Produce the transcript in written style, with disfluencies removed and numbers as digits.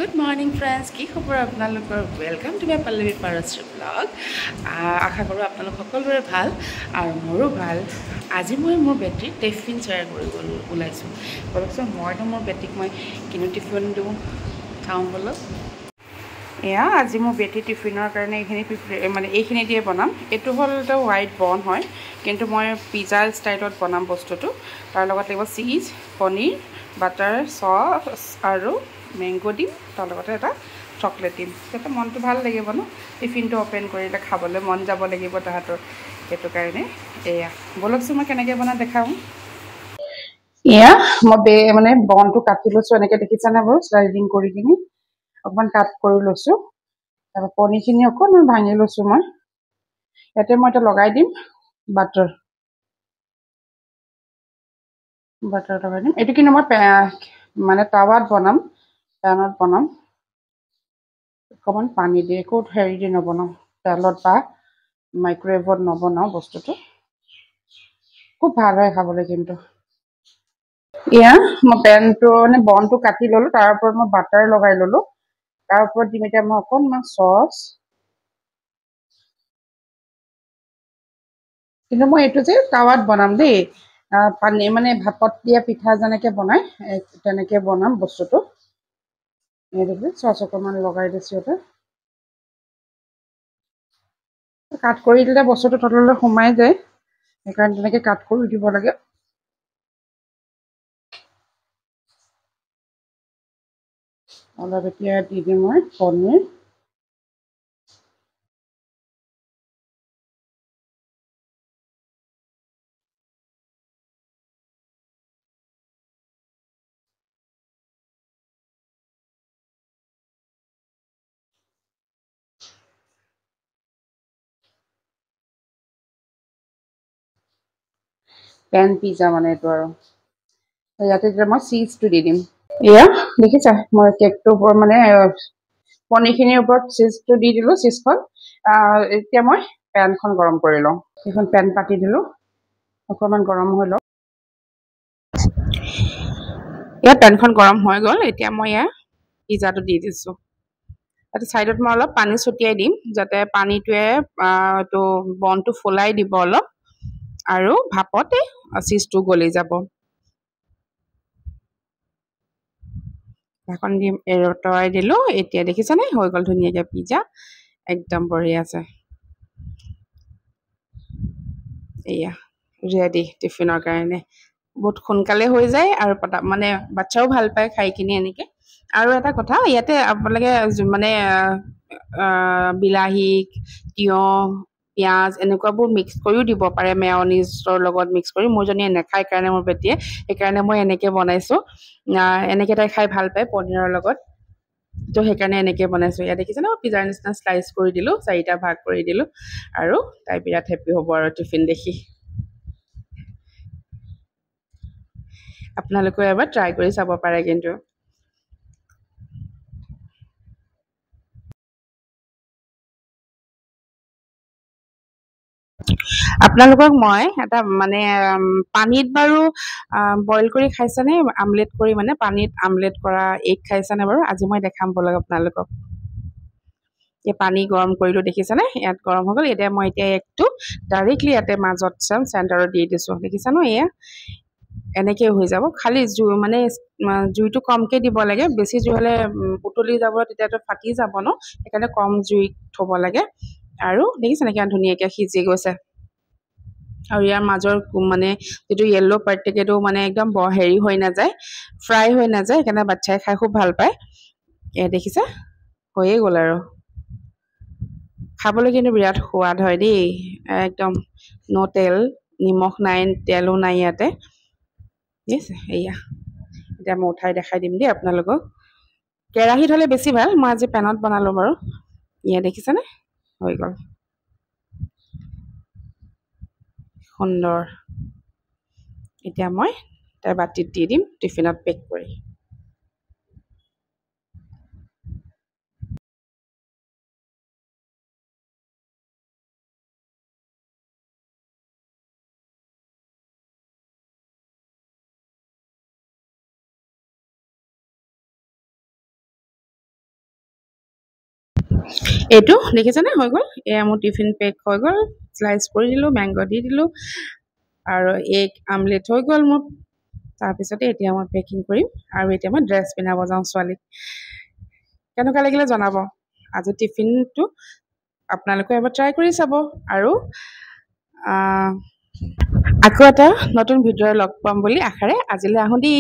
Good morning friends, কি খবৰ আপোনালোকৰ? Welcome to my Pallavi Parasri vlog. আশা কৰোঁ আপোনালোক সকলোৰে ভাল আৰু মোৰো ভাল। আজি মই মোৰ বেটিক টিফিন শ্বেয়াৰ কৰিবলৈ ওলাইছোঁ। বলকচোন মইতো মোৰ বেটিক মই কিনো টিফিন দিওঁ খাওঁ বলক। এয়া আজি মোৰ বেটি টিফিনৰ কাৰণে এইখিনি দিয়ে বনাম। এইটো হ'ল এটা হোৱাইট বন হয়, কিন্তু মই পিজ্জা ষ্টাইলত বনাম বস্তুটো। তাৰ লগত লাগিব চীজ, পনীৰ, বাটাৰ, চচ আৰু মেংগো দিম, তাৰ লগতে এটা চকলেট দিম। যাতে মনটো ভাল লাগিব ন, টিফিনটো অ'পেন কৰিলে খাবলৈ মন যাব লাগিব তাহাঁতৰ। সেইটো কাৰণে এয়া বলকচোন মই কেনেকৈ বনাই দেখাওঁ। এয়া মই বনটো কাটি লৈছোঁ, এনেকৈ দেখিছানে বাৰু, শ্লাইডিং কৰি কিনি অকণমান কাট কৰি লৈছোঁ। তাৰপৰা পনীৰখিনি অকণমান ভাঙি লৈছোঁ মই। ইয়াতে মই এটা লগাই দিম বাটাৰ লগাই দিম। এইটো কিন্তু মই টাৱাত বনাম, পেনত বনাম। অকণমান পানী দি, একো হেৰি দি নবনাওঁ, তেলত বা মাইক্ৰৱেভত নবনাওঁ বস্তুটো। খুব ভাল হয় খাবলৈ কিন্তু। এয়া মই বনটো কাটি ল'লোঁ, তাৰ ওপৰত মই বাটাৰ লগাই ল'লোঁ। তাৰ ওপৰত দিম এতিয়া মই অকণমান চচ। কিন্তু মই এইটো যে টাৱাত বনাম দেই, পানী ভাপত দিয়া পিঠা যেনেকৈ বনায় তেনেকৈ বনাম বস্তুটো। চচ অকণমান লগাই দিছোঁ এটা। কাট কৰি দিলে বস্তুটো তললৈ সোমাই যায়, সেইকাৰণে তেনেকৈ কাট কৰি দিব লাগে। অলপ এতিয়া দি দিম মই পনীৰ। পেন পিজ্জা এইটো আৰু ইয়াতে এতিয়া মই চীজটো দি দিম। এয়া দেখিছা, মই কেকটোৰ ওপৰত পনীৰখিনিৰ ওপৰত চীজটো দি দিলোঁ, চীজখন। এতিয়া মই পেনখন গৰম কৰি লওঁ। এখন পেন পাতি দিলোঁ, অকণমান গৰম হৈ লওক। ইয়াত পেনখন গৰম হৈ গ'ল। এতিয়া মই পিজ্জাটো দি দিছোঁ। তাতে ছাইডত মই অলপ পানী ছটিয়াই দিম, যাতে পানীটোৱে এইটো বনটো ফুলাই দিব অলপ, আৰু ভাপতে চীজটো গলি যাব। ঢাকন দি তৰাই দিলোঁ। এতিয়া দেখিছানে, হৈ গ'ল ধুনীয়াকৈ পিজ্জা, একদম বঢ়িয়া আছে। এয়া ৰেডি টিফিনৰ কাৰণে। বহুত সোনকালে হৈ যায় আৰু বাচ্ছাও ভাল পায় খাই কিনি এনেকৈ। আৰু এটা কথা, ইয়াতে আপোনালোকে বিলাহী, তিয়ঁহ, পিঁয়াজ এনেকুৱাবোৰ মিক্স কৰিও দিব পাৰে, মেয়নিজৰ লগত মিক্স কৰি। মোৰ জনীয়ে নাখায় কাৰণে, মোৰ বেটিয়ে, সেইকাৰণে মই এনেকৈ বনাইছোঁ। এনেকৈ তাই খাই ভাল পায় পনীৰৰ লগত, তো সেইকাৰণে এনেকৈ বনাইছোঁ। ইয়াত দেখিছে ন, পিজ্জাৰ নিচিনা শ্লাইচ কৰি দিলোঁ, 4টা ভাগ কৰি দিলোঁ, আৰু তাই বিৰাট হেপ্পী হ'ব আৰু টিফিন দেখি। আপোনালোকেও এবাৰ ট্ৰাই কৰি চাব পাৰে কিন্তু। আপোনালোকক মই এটা পানীত বাৰু বইল কৰি খাইছেনে, আমলেট কৰি, পানীত আমলেট কৰা এগ খাইছেনে বাৰু? আজি মই দেখাম বলক আপোনালোকক। এই পানী গৰম কৰিলোঁ, দেখিছেনে, ইয়াত গৰম হৈ গ'ল। মই এগটো ডাইৰেক্টলি ইয়াতে মাজত চেণ্টাৰত দি দিছোঁ, দেখিছা ন। এয়া এনেকৈ হৈ যাব। খালি জুইটো কমকৈ দিব লাগে, বেছি জুই হ'লে উতলি যাব, তেতিয়াতো ফাটি যাব ন, সেইকাৰণে কম জুইত থ'ব লাগে। আৰু দেখিছেনে কিমান ধুনীয়াকৈ সিজি গৈছে। আৰু ইয়াৰ মাজৰ যিটো য়েল্ল' পাৰ্টটো একদম হেৰি হৈ নাযায়, ফ্ৰাই হৈ নাযায়, সেইকাৰণে বাচ্ছাই খাই খুব ভাল পায়। দেখিছা, হৈয়ে গ'ল আৰু। খাবলৈ কিন্তু বিৰাট সোৱাদ হয় দেই, একদম তেল, নিমখ নাই, তেলো নাই ইয়াতে। ঠিক আছে, এয়া এতিয়া মই উঠাই দেখাই দিম দেই আপোনালোকক। কেৰাহীত হ'লে বেছি ভাল, মই আজি পেনত বনালোঁ বাৰু। দেখিছেনে, হৈ গ'ল সুন্দৰ। এতিয়া মই তাই বাতিত দি দিম, টিফিনত পেক কৰি। এইটো দেখিছেনে হৈ গ'ল এয়া মোৰ টিফিন পেক হৈ গ'ল স্লাইচ কৰি দিলোঁ মেংগ দি দিলোঁ আৰু এগ আমলেট হৈ গ'ল মোৰ তাৰপিছতে এতিয়া মই পেকিং কৰিম আৰু এতিয়া মই ড্ৰেছ পিন্ধাব যাওঁ ছোৱালীক কেনেকুৱা লাগিলে জনাব আজি টিফিনটো আপোনালোকে এবাৰ ট্ৰাই কৰি চাব আৰু আকৌ এটা নতুন ভিডিঅ' লগ পাম বুলি আশাৰে আজিলৈ আহোঁ দেই